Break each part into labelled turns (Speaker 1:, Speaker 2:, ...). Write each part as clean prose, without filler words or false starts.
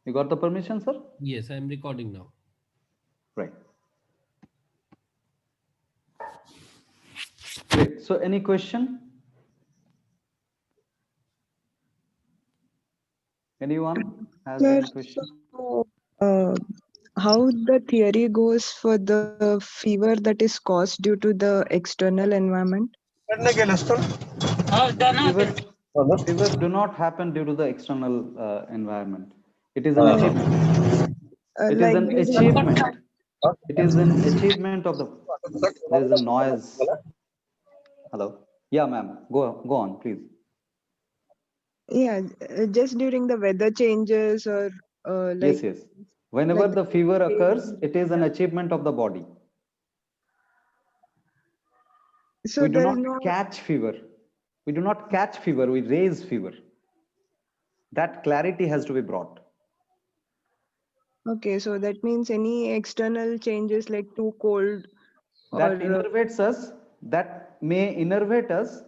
Speaker 1: You got the permission, sir?
Speaker 2: Yes, I'm recording now.
Speaker 1: Right. Great. So any question? Anyone has
Speaker 3: Sir,
Speaker 1: any question?
Speaker 3: so how the theory goes for the fever that is caused due to the external environment?
Speaker 1: Fever do not happen due to the external environment. It is an achievement. It is
Speaker 3: Like
Speaker 1: an achievement. It is an achievement of the. There is a noise. Hello. Yeah, ma'am. Go on, please.
Speaker 3: yeah, just during the weather changes or
Speaker 1: Yes,
Speaker 3: like
Speaker 1: yes. Whenever
Speaker 3: like
Speaker 1: the fever occurs,
Speaker 3: the,
Speaker 1: it is an achievement of the body.
Speaker 3: so
Speaker 1: We do
Speaker 3: there is
Speaker 1: not
Speaker 3: no
Speaker 1: catch fever. We do not catch fever. We raise fever. That clarity has to be brought.
Speaker 3: okay, so that means any external changes like too cold or
Speaker 1: That innervates us, that may innervate us,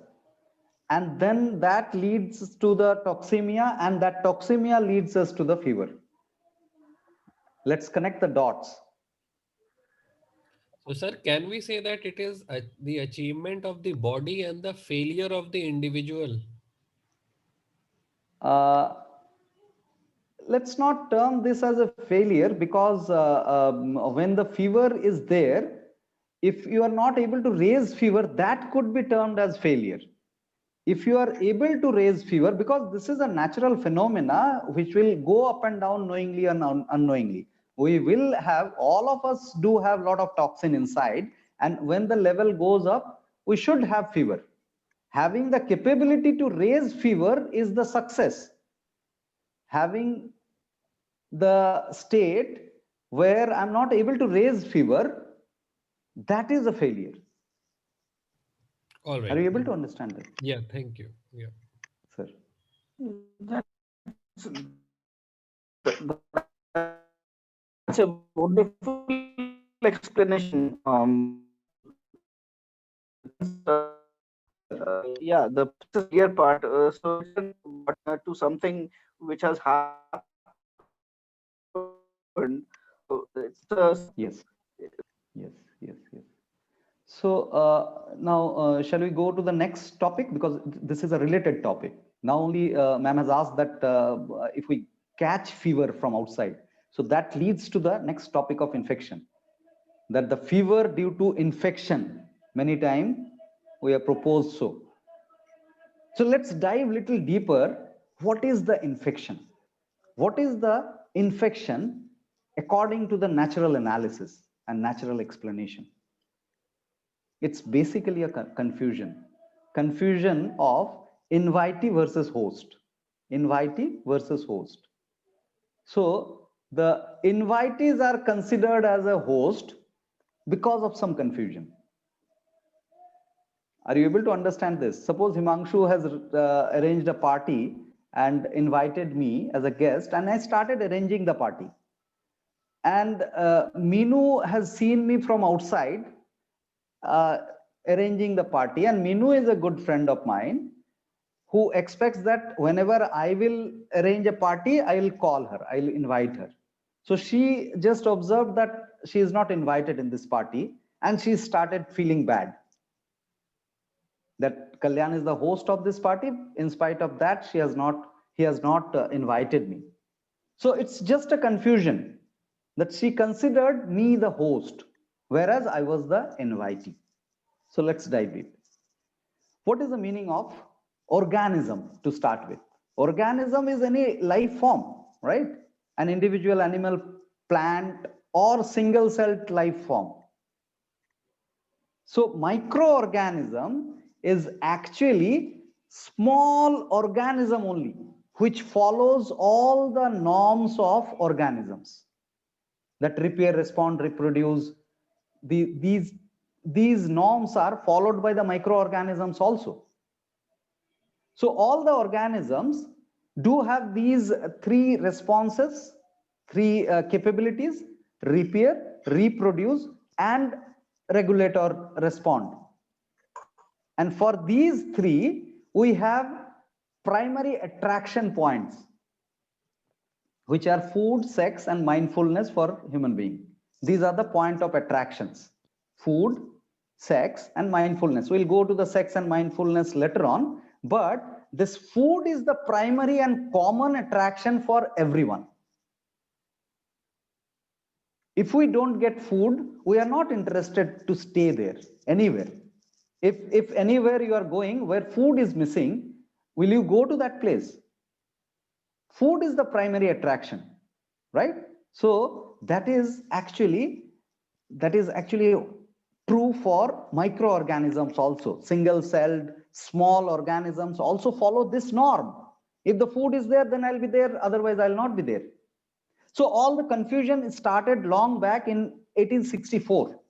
Speaker 1: and then that leads to the toxemia, and that toxemia leads us to the fever. Let's connect the dots.
Speaker 2: So, sir, can we say that it is the achievement of the body and the failure of the individual?
Speaker 1: Uh, let's not term this as a failure, because when the fever is there, if you are not able to raise fever, that could be termed as failure. If you are able to raise fever, because this is a natural phenomena which will go up and down knowingly and unknowingly. We will have, all of us do have a lot of toxin inside, and when the level goes up, we should have fever. Having the capability to raise fever is the success. Having the state where I'm not able to raise fever, that is a failure.
Speaker 2: All right.
Speaker 1: Are you able to understand that?
Speaker 2: Yeah, thank you. Yeah.
Speaker 1: Sir.
Speaker 4: That's a wonderful explanation. Yeah, the clear part. So it's to something which has happened. So it's
Speaker 1: Yes. Yes, yes, yes. So now, shall we go to the next topic, because this is a related topic. Now only ma'am has asked that if we catch fever from outside, so that leads to the next topic of infection. That the fever due to infection, many times we have proposed so. So let's dive a little deeper. What is the infection? What is the infection according to the natural analysis and natural explanation? It's basically a confusion of invitee versus host. Invitee versus host. So the invitees are considered as a host because of some confusion. Are you able to understand this? Suppose Himanshu has arranged a party and invited me as a guest, and I started arranging the party. And Minu has seen me from outside uh, arranging the party, and Minu is a good friend of mine who expects that whenever I will arrange a party, I will call her, I will invite her. So she just observed that she is not invited in this party, and she started feeling bad that Kalyan is the host of this party. In spite of that, he has not invited me. So it's just a confusion that she considered me the host, whereas I was the invitee. So let's dive deep. What is the meaning of organism to start with? Organism is any life form, right? An individual, animal, plant, or single-celled life form. So microorganism is actually small organism only, which follows all the norms of organisms, that repair, respond, reproduce. These norms are followed by the microorganisms also. So all the organisms do have these three responses, three capabilities: repair, reproduce, and regulate or respond. And for these three, we have primary attraction points. which are food, sex, and mindfulness for human being. These are the point of attractions: food, sex, and mindfulness. We'll go to the sex and mindfulness later on, but this food is the primary and common attraction for everyone. If we don't get food, we are not interested to stay there anywhere. If anywhere you are going where food is missing, will you go to that place? Food is the primary attraction, right? So that is actually true for microorganisms also. Single celled small organisms also follow this norm. If the food is there, then I'll be there, otherwise I'll not be there. So all the confusion started long back in 1864.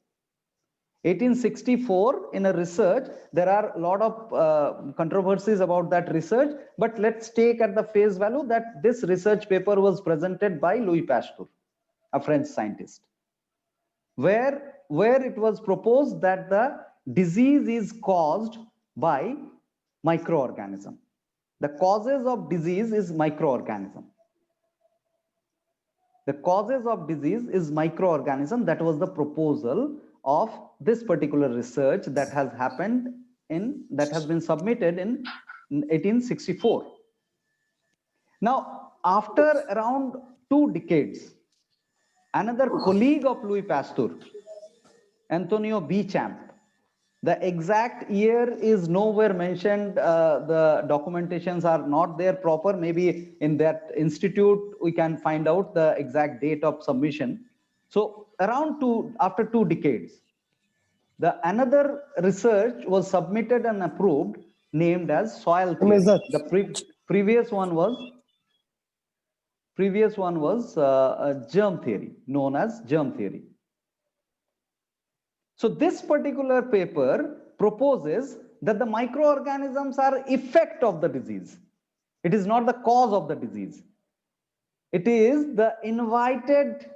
Speaker 1: 1864, in a research, there are a lot of controversies about that research, but let's take at the face value that this research paper was presented by Louis Pasteur, a French scientist, where it was proposed that the disease is caused by microorganism. The causes of disease is microorganism. The causes of disease is microorganism. That was the proposal of this particular research that has happened that has been submitted in 1864. Now, after around 2 decades, another colleague of Louis Pasteur, Antonio Béchamp, the exact year is nowhere mentioned. The documentations are not there proper. Maybe in that institute we can find out the exact date of submission. So after 2 decades, another research was submitted and approved, named as soil theory. The previous one was germ theory, known as germ theory. So this particular paper proposes that the microorganisms are effect of the disease. It is not the cause of the disease. It is the invited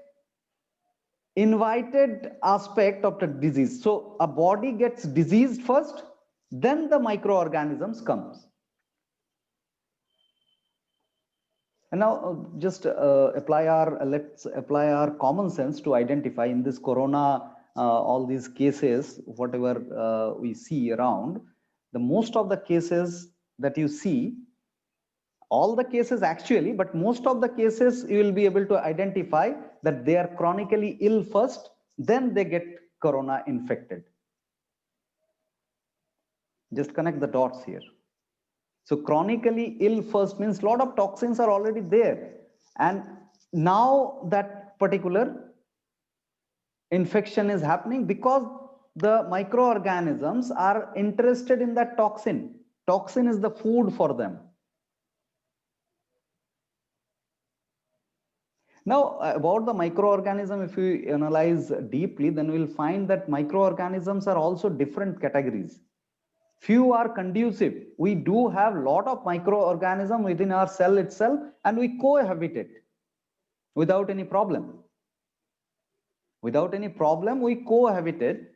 Speaker 1: aspect of the disease. So a body gets diseased first, then the microorganisms comes. And now just let's apply our common sense to identify in this corona, all these cases, whatever we see around, the most of the cases that you see, all the cases actually, but most of the cases you will be able to identify that they are chronically ill first, then they get corona infected. Just connect the dots here. So chronically ill first means a lot of toxins are already there, and now that particular infection is happening because the microorganisms are interested in that toxin. Toxin is the food for them. Now, about the microorganism, if we analyze deeply, then we'll find that microorganisms are also different categories. Few are conducive. We do have a lot of microorganisms within our cell itself, and we cohabitate without any problem. Without any problem, we cohabitate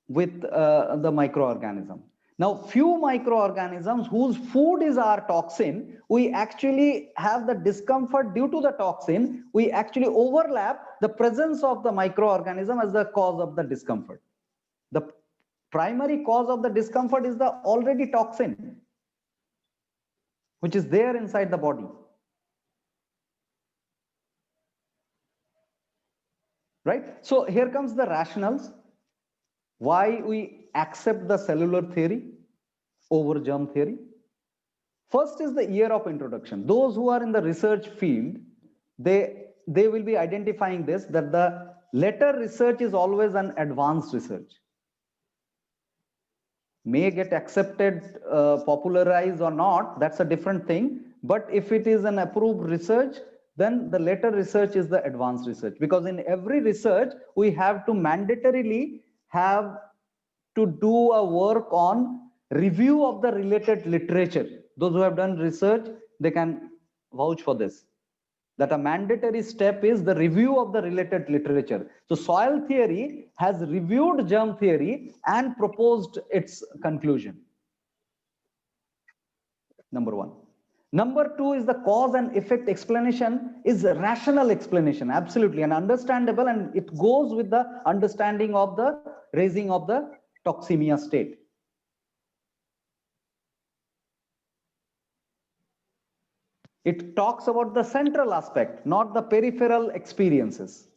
Speaker 1: with the microorganism. Now, few microorganisms whose food is our toxin, we actually have the discomfort due to the toxin. We actually overlap the presence of the microorganism as the cause of the discomfort. The primary cause of the discomfort is the already toxin, which is there inside the body. Right? So here comes the rationales why we accept the cellular theory over germ theory. First is the year of introduction. Those who are in the research field, they will be identifying this, that the later research is always an advanced research. May get accepted, popularized or not, that's a different thing. But if it is an approved research, then the later research is the advanced research, because in every research we have to mandatorily have to do a work on review of the related literature. Those who have done research, they can vouch for this, that a mandatory step is the review of the related literature. So soil theory has reviewed germ theory and proposed its conclusion. Number one. Number two is the cause and effect explanation is a rational explanation, absolutely, and understandable, and it goes with the understanding of the raising of the toxemia state. It talks about the central aspect, not the peripheral experiences.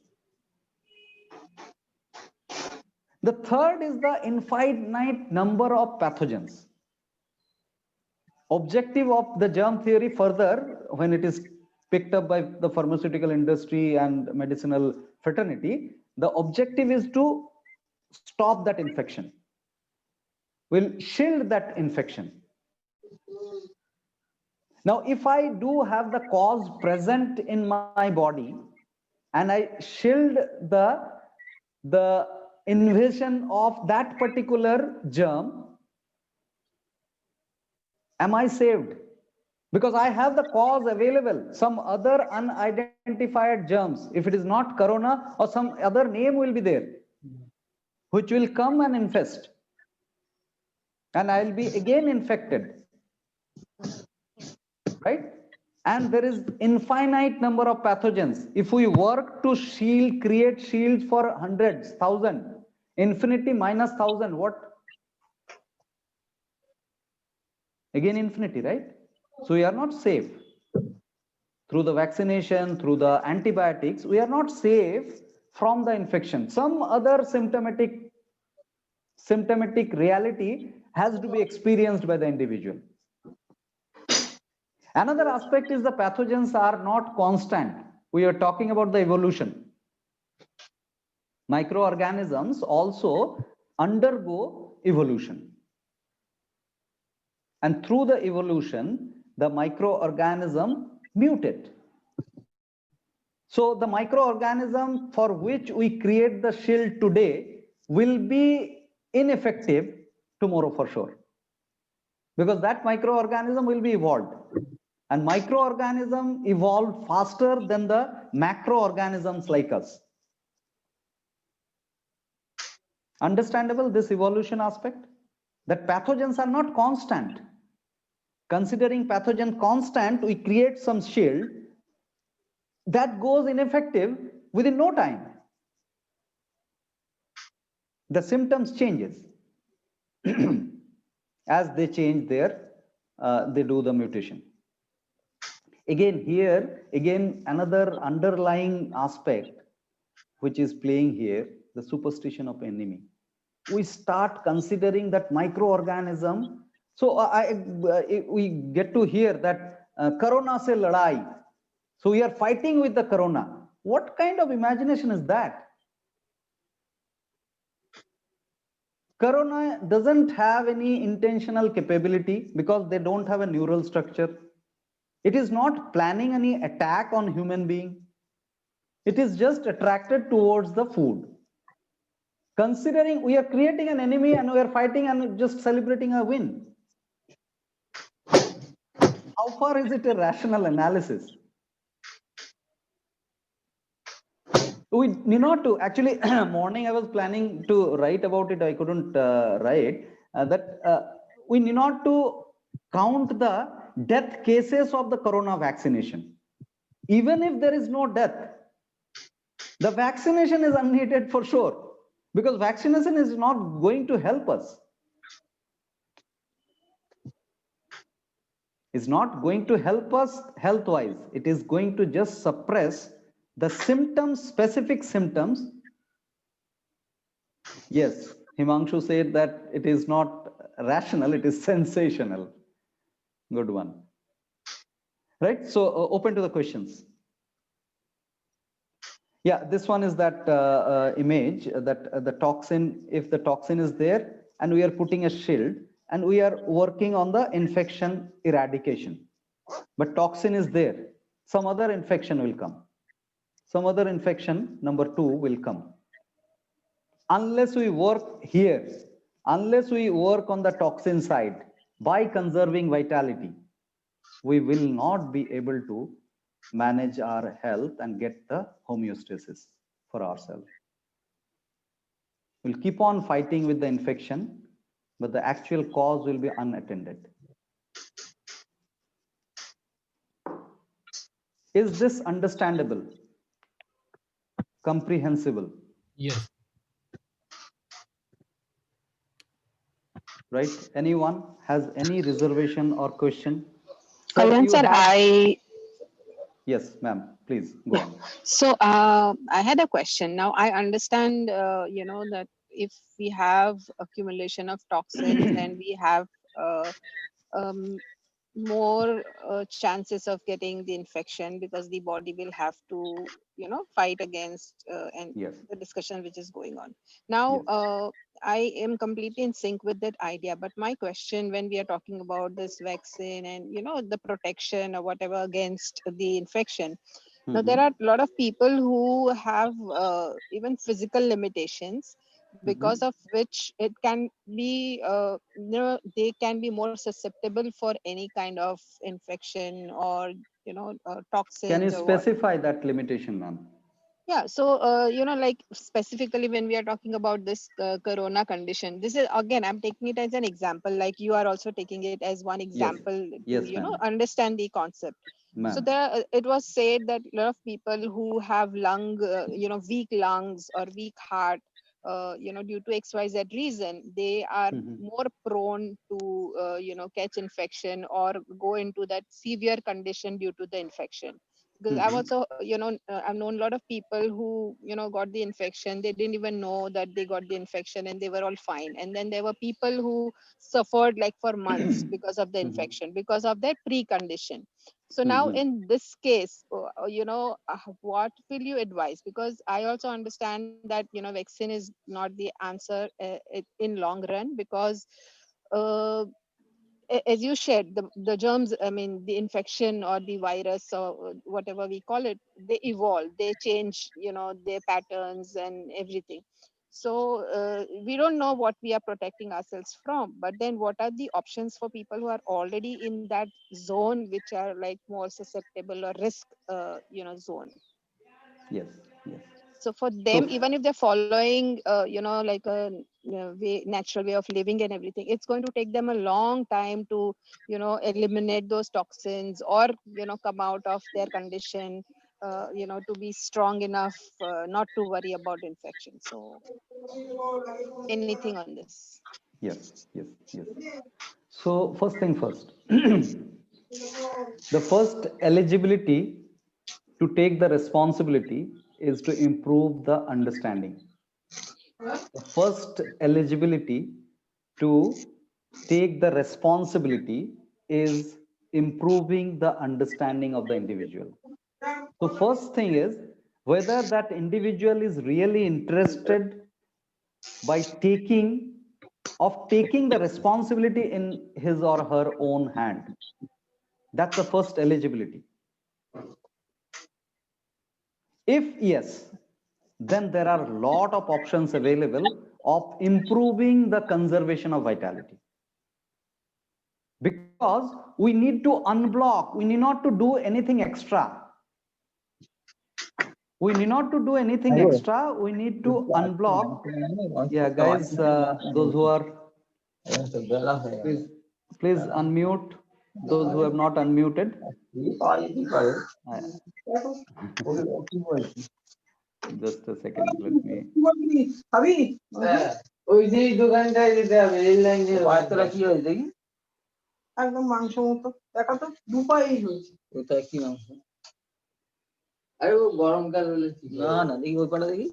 Speaker 1: The third is the infinite number of pathogens. Objective of the germ theory further, when it is picked up by the pharmaceutical industry and medicinal fraternity, the objective is to stop that infection, will shield that infection. Now, if I do have the cause present in my body and I shield the invasion of that particular germ, am I saved? Because I have the cause available, some other unidentified germs. If it is not corona or some other name will be there, which will come and infest. And I'll be again infected. Right? And there is infinite number of pathogens. If we work to shield, create shields for hundreds, thousand, infinity minus thousand, what? Again infinity, right? So we are not safe. Through the vaccination, through the antibiotics, we are not safe from the infection. Some other symptomatic reality has to be experienced by the individual. Another aspect is the pathogens are not constant. We are talking about the evolution. Microorganisms also undergo evolution. And through the evolution, the microorganism mutate. So the microorganism for which we create the shield today will be ineffective tomorrow for sure. Because that microorganism will be evolved. And microorganisms evolve faster than the macroorganisms like us. Understandable, this evolution aspect? That pathogens are not constant. Considering pathogen constant, we create some shield that goes ineffective within no time. The symptoms changes. As they change their, they do the mutation. Again, here, again, another underlying aspect which is playing here, the superstition of enemy. We start considering that microorganism. So we get to hear that corona se ladai. So we are fighting with the corona. What kind of imagination is that? Corona doesn't have any intentional capability because they don't have a neural structure. It is not planning any attack on human being. It is just attracted towards the food. Considering we are creating an enemy and we are fighting and just celebrating a win. How far is it a rational analysis? We need not to, actually, morning I was planning to write about it, I couldn't write, we need not to count the death cases of the corona vaccination. Even if there is no death, the vaccination is unneeded for sure, because vaccination is not going to help us. It's not going to help us health-wise. It is going to just suppress the symptoms, specific symptoms. Yes, Himanshu said that it is not rational, it is sensational. Good one. Right, so open to the questions. Yeah, this one is that image that the toxin, if the toxin is there and we are putting a shield and we are working on the infection eradication, but toxin is there, some other infection will come. Some other infection, number 2, will come. Unless we work here, unless we work on the toxin side by conserving vitality, we will not be able to manage our health and get the homeostasis for ourselves. We'll keep on fighting with the infection, but the actual cause will be unattended. Is this understandable, comprehensible?
Speaker 2: Yes.
Speaker 1: Right? Anyone has any reservation or question? Sir,
Speaker 5: Kalyan
Speaker 1: you
Speaker 5: sir,
Speaker 1: had, yes, ma'am, please go on.
Speaker 5: so I had a question. Now I understand, that if we have accumulation of toxins and we have uh, um, more chances of getting the infection because the body will have to, fight against and
Speaker 1: Yes,
Speaker 5: the discussion which is going on. Now,
Speaker 1: yes.
Speaker 5: I am completely in sync with that idea. But my question, when we are talking about this vaccine and, the protection or whatever against the infection, now, there are a lot of people who have even physical limitations because of which it can be, they can be more susceptible for any kind of infection or,
Speaker 1: Can you
Speaker 5: toxins or what.
Speaker 1: specify that limitation, ma'am?
Speaker 5: Yeah, so like specifically when we are talking about this corona condition, this is again I'm taking it as an example. Like you are also taking it as one
Speaker 1: Yes,
Speaker 5: example to
Speaker 1: yes, ma'am,
Speaker 5: understand the concept. So
Speaker 1: ma'am.
Speaker 5: there, it was said that a lot of people who have weak lungs or weak heart, due to XYZ reason, they are more prone to catch infection or go into that severe condition due to the infection. Because I've also, I've known a lot of people who, got the infection. They didn't even know that they got the infection and they were all fine. And then there were people who suffered like for months because of the infection, because of their precondition. So now in this case, what will you advise? Because I also understand that, vaccine is not the answer in long run, because uh, as you shared, the germs, I mean, the infection or the virus or whatever we call it, they evolve, they change, their patterns and everything. So we don't know what we are protecting ourselves from. But then what are the options for people who are already in that zone, which are like more susceptible or risk, zone?
Speaker 1: Yes, yes.
Speaker 5: So for them,
Speaker 1: So,
Speaker 5: even if they're following like a natural way of living and everything, it's going to take them a long time to eliminate those toxins or come out of their condition, to be strong enough not to worry about infection. So anything on this?
Speaker 1: yes, yes, yes. So, first thing first, the first eligibility to take the responsibility is to improve the understanding. The first eligibility to take the responsibility is improving the understanding of the individual. So first thing is whether that individual is really interested by taking the responsibility in his or her own hand. That's the first eligibility. If yes, then there are a lot of options available of improving the conservation of vitality. Because we need to unblock, we need not to do anything extra. We need not to do anything extra, we need to unblock. Yeah, guys, those who are, please unmute those who have not unmuted. Just a second, let me.
Speaker 6: একদম মাংস মতো দেখা তো দুপাই হয়েছে ওটা কি মাংস আরে ও গরমকাল হলে না না দেখি ওই পাটা দেখি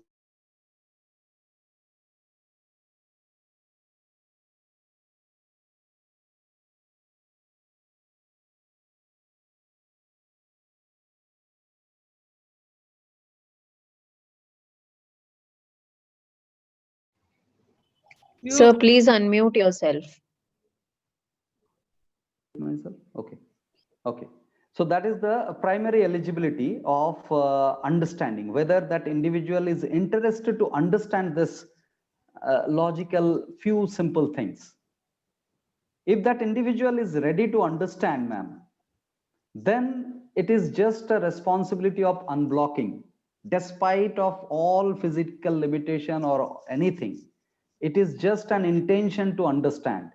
Speaker 7: Sir, please unmute yourself.
Speaker 1: Myself, okay, okay. So that is the primary eligibility of understanding whether that individual is interested to understand this logical few simple things. If that individual is ready to understand, ma'am, then it is just a responsibility of unblocking. Despite of all physical limitation or anything, it is just an intention to understand.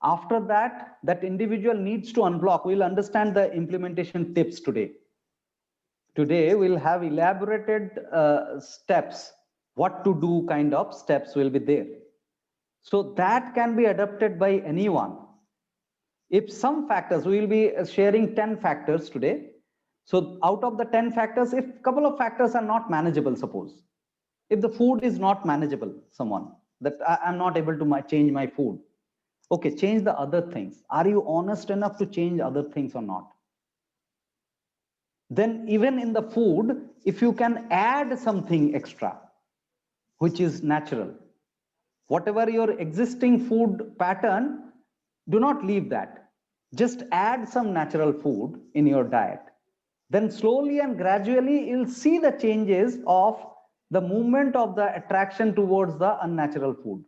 Speaker 1: After that, that individual needs to unblock. We'll understand the implementation tips today. Today we'll have elaborated steps, what to do kind of steps will be there. So that can be adopted by anyone. If some factors, we will be sharing 10 factors today. So out of the 10 factors, if a couple of factors are not manageable, suppose, if the food is not manageable, someone, that I'm not able to change my food. Okay, change the other things. Are you honest enough to change other things or not? Then even in the food, if you can add something extra, which is natural, whatever your existing food pattern, do not leave that. Just add some natural food in your diet. Then slowly and gradually you'll see the changes of the movement of the attraction towards the unnatural food.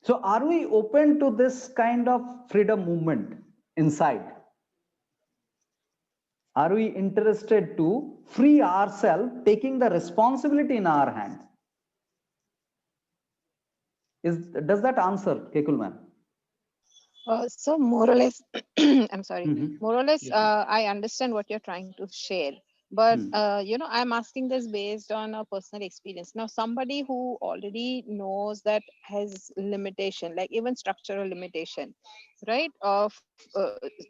Speaker 1: So are we open to this kind of freedom movement inside? Are we interested to free ourselves, taking the responsibility in our hand? Does that answer, Kekul ma'am?
Speaker 5: So more or less, I'm sorry, more or less,
Speaker 2: Yes.
Speaker 5: I understand what you're trying to share. But,
Speaker 1: Hmm.
Speaker 5: I'm asking this based on a personal experience. Now, somebody who already knows that has limitation, like even structural limitation, right, of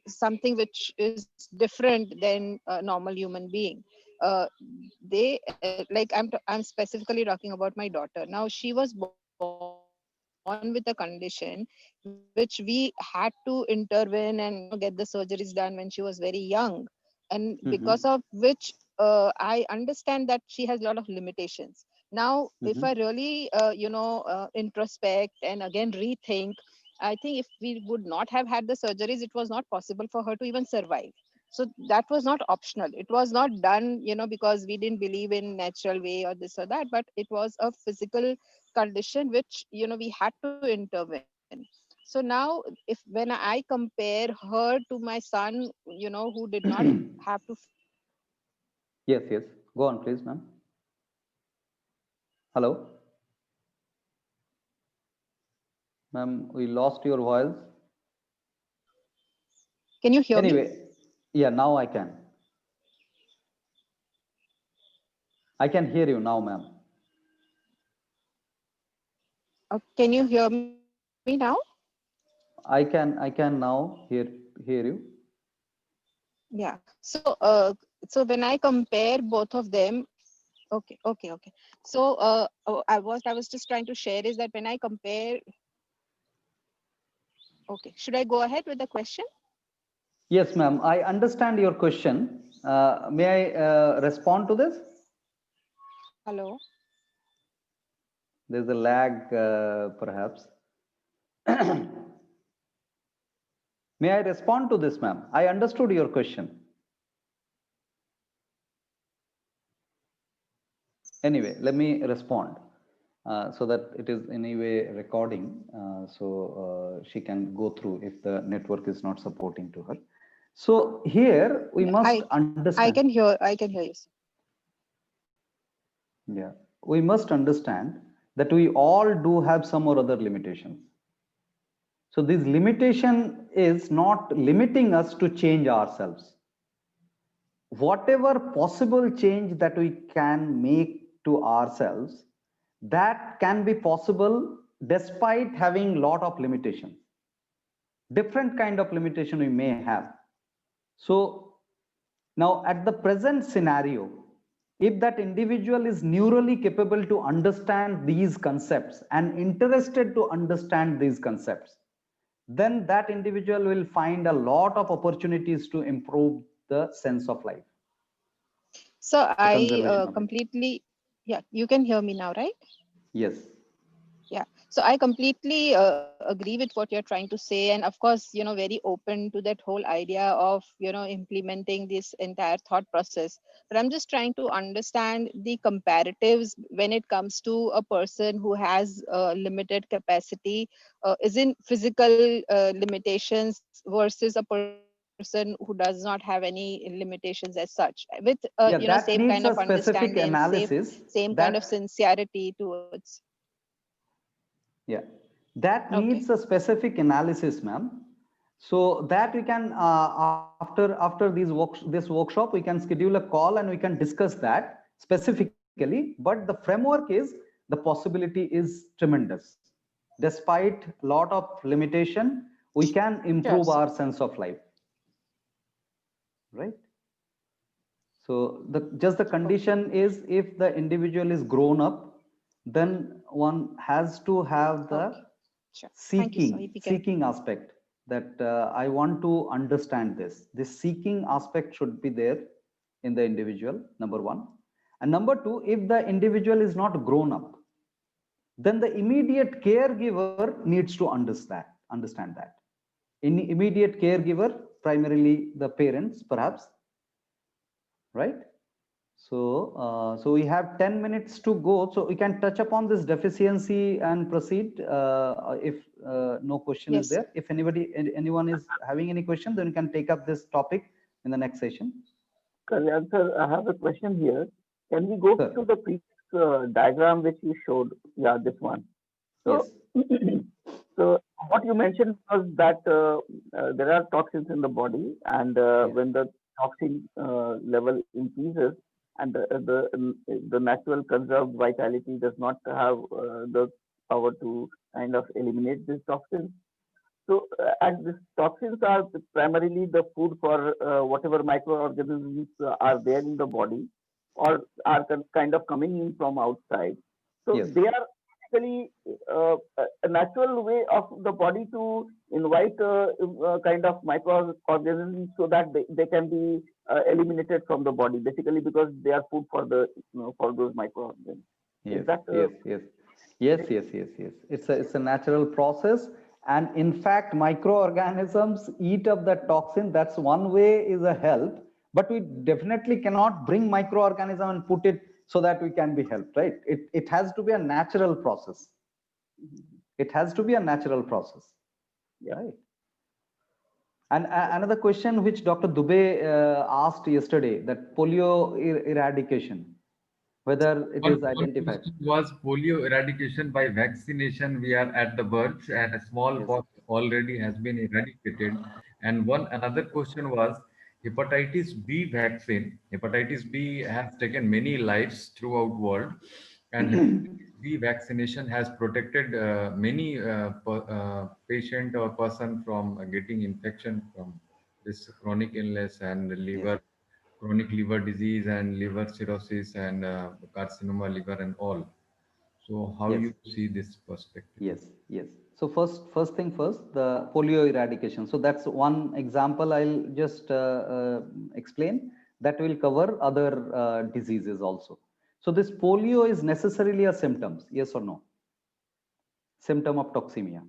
Speaker 5: something which is different than a normal human being. They like I'm specifically talking about my daughter. Now, she was born with a condition which we had to intervene and get the surgeries done when she was very young, and because of which I understand that she has a lot of limitations. Now, if I really, introspect and again rethink, I think if we would not have had the surgeries, it was not possible for her to even survive. So that was not optional. It was not done, because we didn't believe in natural way or this or that, but it was a physical condition which, we had to intervene. So now, if when I compare her to my son, who did not have to face all these limitations,
Speaker 1: Yes, yes. Go on, please, ma'am. Hello, ma'am. We lost your voice.
Speaker 5: can you hear me?
Speaker 1: Anyway, yeah, now I can. I can hear you now, ma'am.
Speaker 5: Can you hear me now?
Speaker 1: I can now hear you.
Speaker 5: Yeah. So when I compare both of them, okay. So what I was just trying to share is that when I compare, okay, should I go ahead with the question?
Speaker 1: Yes, ma'am. I understand your question. May I respond to this?
Speaker 5: Hello.
Speaker 1: There's a lag, perhaps. May I respond to this, ma'am? I understood your question. Anyway, let me respond so that it is anyway recording, so she can go through if the network is not supporting to her. So here we must understand.
Speaker 5: I can hear you.
Speaker 1: Yeah, we must understand that we all do have some or other limitations. So this limitation is not limiting us to change ourselves. Whatever possible change that we can make to ourselves, that can be possible despite having lot of limitations. Different kind of limitation we may have. So now at the present scenario, if that individual is neurally capable to understand these concepts and interested to understand these concepts, then that individual will find a lot of opportunities to improve the sense of life.
Speaker 5: So
Speaker 1: The
Speaker 5: I
Speaker 1: conservation of it.
Speaker 5: completely, yeah, you can hear me now, right?
Speaker 1: Yes.
Speaker 5: Yeah, so I completely agree with what you're trying to say, and of course, very open to that whole idea of implementing this entire thought process. But I'm just trying to understand the comparatives when it comes to a person who has limited capacity, is in physical limitations versus a person who does not have any limitations as such, with
Speaker 1: Yeah,
Speaker 5: same
Speaker 1: that
Speaker 5: kind of
Speaker 1: needs a specific
Speaker 5: understanding,
Speaker 1: analysis.
Speaker 5: same kind of
Speaker 1: That
Speaker 5: sincerity towards.
Speaker 1: Yeah, that
Speaker 5: Okay.
Speaker 1: needs a specific analysis, ma'am. So that we can after this workshop we can schedule a call and we can discuss that specifically. But the framework is the possibility is tremendous. Despite a lot of limitation, we can improve
Speaker 5: Sure.
Speaker 1: our sense of life, right? So just the condition is if the individual is grown up, then one has to have the
Speaker 5: Okay. Sure. Thank you. So if you can.
Speaker 1: seeking aspect, that I want to understand this seeking aspect should be there in the individual, number one. And number two, if the individual is not grown up, then the immediate caregiver needs to understand that. In immediate caregiver, primarily the parents perhaps, right? So we have 10 minutes to go, so we can touch upon this deficiency and proceed if no question is
Speaker 5: Yes.
Speaker 1: there. If anyone is having any question, then we can take up this topic in the next session.
Speaker 4: Kalyan sir, I have a question here. Can we go
Speaker 1: Sure.
Speaker 4: to the previous diagram which you showed? Yeah, this one. So,
Speaker 1: Yes.
Speaker 4: so what you mentioned was that there are toxins in the body, and when the toxin level increases, and the natural conserved vitality does not have the power to kind of eliminate these toxins. So, and these toxins are primarily the food for whatever microorganisms are there in the body, or are kind of coming in from outside. So
Speaker 1: Yes.
Speaker 4: they are basically a natural way of the body to invite kind of microorganisms so that they can be eliminated from the body, basically because they are food for the for those microorganisms.
Speaker 1: Yes,
Speaker 4: Is that
Speaker 1: yes. It's a natural process, and in fact, microorganisms eat up the toxin. That's one way is a help, but we definitely cannot bring microorganism and put it so that we can be helped, right? It has to be a natural process. It has to be a natural process, right? And another question which Dr. Dubey asked yesterday, that polio eradication, whether it is
Speaker 8: One
Speaker 1: identified.
Speaker 8: question was polio eradication by vaccination. We are at the verge, and smallpox already has been eradicated. And another question was hepatitis B vaccine. Hepatitis B has taken many lives throughout world, and hepatitis B vaccination has protected many patient or person from getting infection from this chronic illness and liver chronic liver disease and liver cirrhosis and carcinoma liver and all. So how
Speaker 1: Yes.
Speaker 8: you see this perspective?
Speaker 1: Yes. So first thing first, the polio eradication. So that's one example. I'll just explain. That will cover other diseases also. So this polio is necessarily a symptom, yes or no? Symptom of toxemia.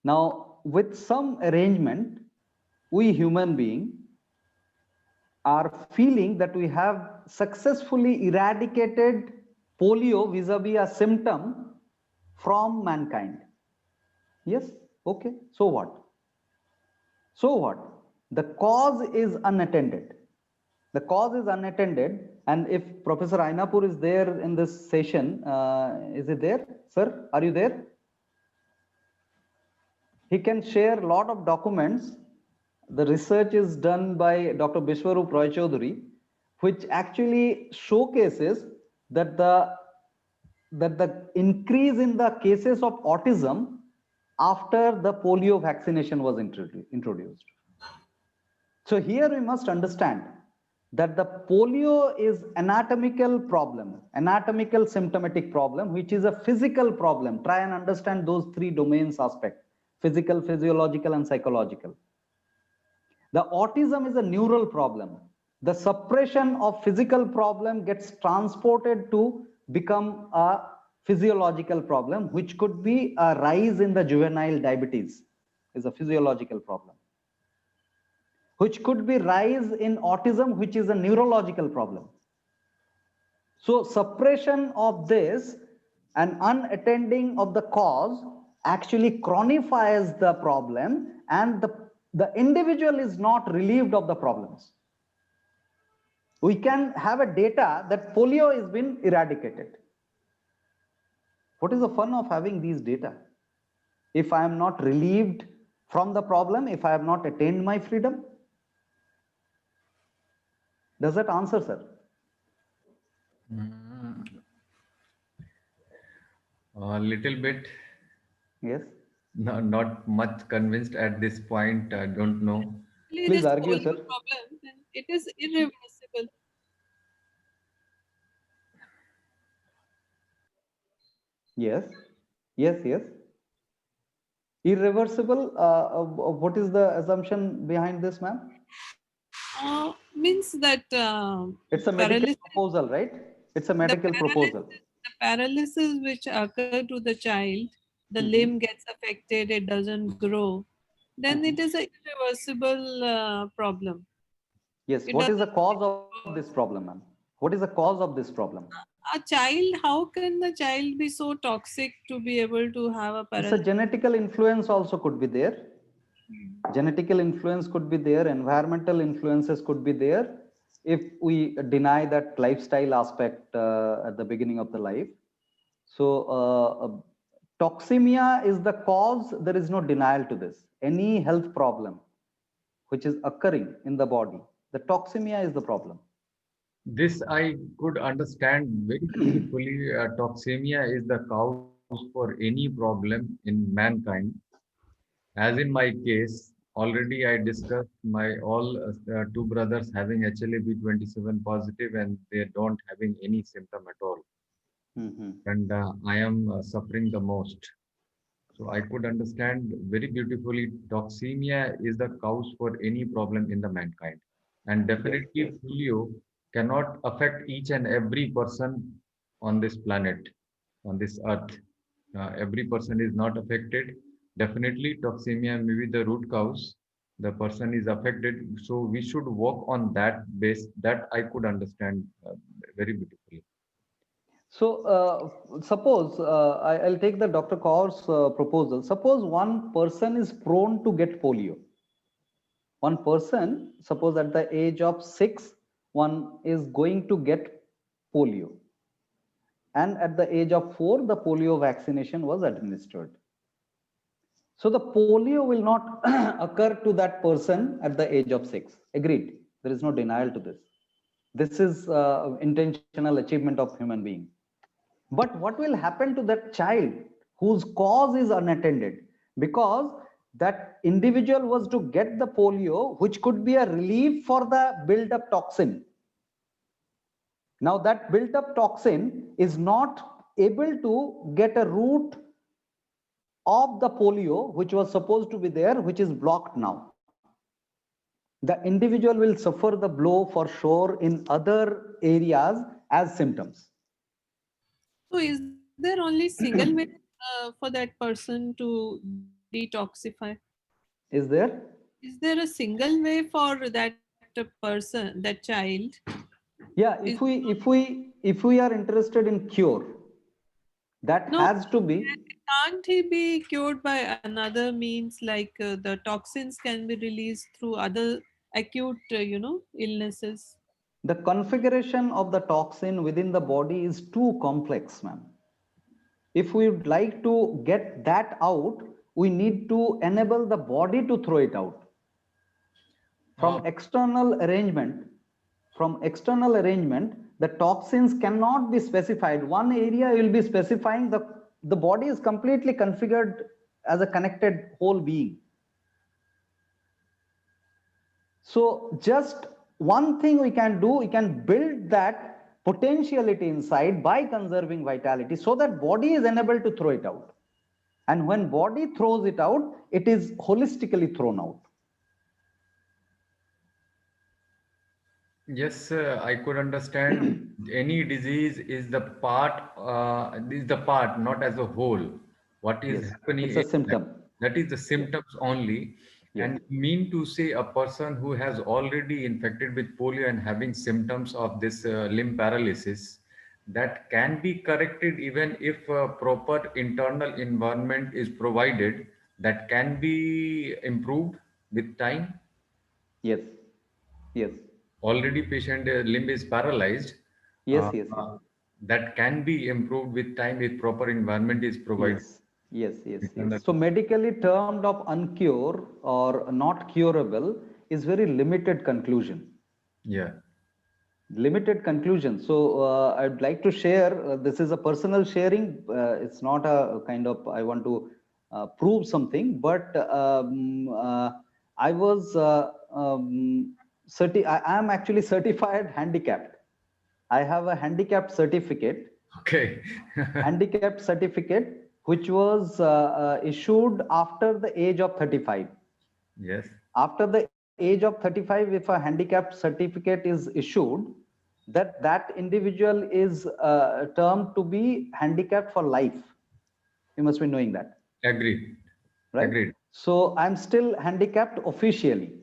Speaker 1: Now, with some arrangement, we human being are feeling that we have successfully eradicated polio vis-a-vis a symptom from mankind. Yes, okay, so what? So what? The cause is unattended. The cause is unattended, and if Professor Ainapur is there in this session, is he there? Sir, are you there? He can share a lot of documents. The research is done by Dr. Bishwarup Roy Chaudhary, which actually showcases that the increase in the cases of autism after the polio vaccination was introduced. So here we must understand that the polio is anatomical problem, anatomical symptomatic problem, which is a physical problem. Try and understand those three domains aspect: physical, physiological, and psychological. The autism is a neural problem. The suppression of physical problem gets transported to become a physiological problem, which could be a rise in the juvenile diabetes, is a physiological problem, which could be rise in autism, which is a neurological problem. So suppression of this and unattending of the cause actually chronifies the problem, and the individual is not relieved of the problems. We can have a data that polio has been eradicated. What is the fun of having these data if I am not relieved from the problem if I have not attained my freedom? Does that answer, sir?
Speaker 8: A little bit.
Speaker 1: Yes.
Speaker 8: No, not much convinced at this point. I don't know.
Speaker 1: Please argue, sir.
Speaker 9: Problem, then it is irreversible.
Speaker 1: Yes. Yes, yes. Irreversible, what is the assumption behind this, ma'am?
Speaker 9: Means that
Speaker 1: it's a medical proposal, right? It's a medical proposal.
Speaker 9: The paralysis which occur to the child, the limb gets affected, it doesn't grow, then it is an irreversible problem.
Speaker 1: Yes. What is the cause of this problem, ma'am? What is the cause of this problem?
Speaker 9: A child, how can the child be so toxic to be able to have a paralysis?
Speaker 1: It's a genetical influence also could be there. Genetical influence could be there, environmental influences could be there, if we deny that lifestyle aspect at the beginning of the life. So toxemia is the cause. There is no denial to this. Any health problem which is occurring in the body, the toxemia is the problem.
Speaker 8: This I could understand very beautifully. Toxemia is the cause for any problem in mankind. As in my case, already I discussed my all two brothers having HLA-B27 positive and they don't having any symptom at all. And I am suffering the most. So I could understand very beautifully toxemia is the cause for any problem in the mankind. And definitely polio cannot affect each and every person on this planet, on this earth. Every person is not affected. Definitely toxemia may be the root cause. The person is affected. So we should work on that base. That I could understand very beautifully.
Speaker 1: So suppose I'll take the Dr. Kaur's proposal. Suppose one person is prone to get polio. One person, suppose at the age of 6, one is going to get polio. And at the age of 4, the polio vaccination was administered. So the polio will not occur to that person at the age of 6. Agreed. There is no denial to this. This is intentional achievement of human being. But what will happen to that child whose cause is unattended? Because that individual was to get the polio, which could be a relief for the built-up toxin. Now that built-up toxin is not able to get a root of the polio, which was supposed to be there, which is blocked now. The individual will suffer the blow for sure in other areas as symptoms.
Speaker 9: So is there only single way for that person to detoxify?
Speaker 1: Is there?
Speaker 9: Is there a single way for that person, that child?
Speaker 1: Yeah, if we are interested in cure, that has to be.
Speaker 9: Can't he be cured by another means, like the toxins can be released through other acute, illnesses?
Speaker 1: The configuration of the toxin within the body is too complex, ma'am. If we would like to get that out, we need to enable the body to throw it out. From external arrangement, the toxins cannot be specified. One area will be specifying the body is completely configured as a connected whole being. So just one thing we can do, we can build that potentiality inside by conserving vitality so that body is enabled to throw it out. And when body throws it out, it is holistically thrown out.
Speaker 8: Yes, I could understand. Any disease is the part, not as a whole. What is happening
Speaker 1: it's a symptom.
Speaker 8: That is the symptoms only. And mean to say a person who has already infected with polio and having symptoms of this limb paralysis, that can be corrected even if a proper internal environment is provided, that can be improved with time.
Speaker 1: Yes.
Speaker 8: Already patient limb is paralyzed.
Speaker 1: Yes.
Speaker 8: That can be improved with time if proper environment is provided.
Speaker 1: Yes, yes, yes. So medically termed of uncure or not curable is very limited conclusion.
Speaker 8: Yeah.
Speaker 1: Limited conclusion. So I'd like to share, this is a personal sharing. It's not a kind of, I want to prove something, but I was, I am actually certified handicapped. I have a handicapped certificate.
Speaker 8: Okay.
Speaker 1: Handicapped certificate, which was issued after the age of 35.
Speaker 8: Yes.
Speaker 1: After the age of 35, if a handicapped certificate is issued, that individual is termed to be handicapped for life. You must be knowing that.
Speaker 8: Agreed.
Speaker 1: Right?
Speaker 8: Agreed.
Speaker 1: So I'm still handicapped officially.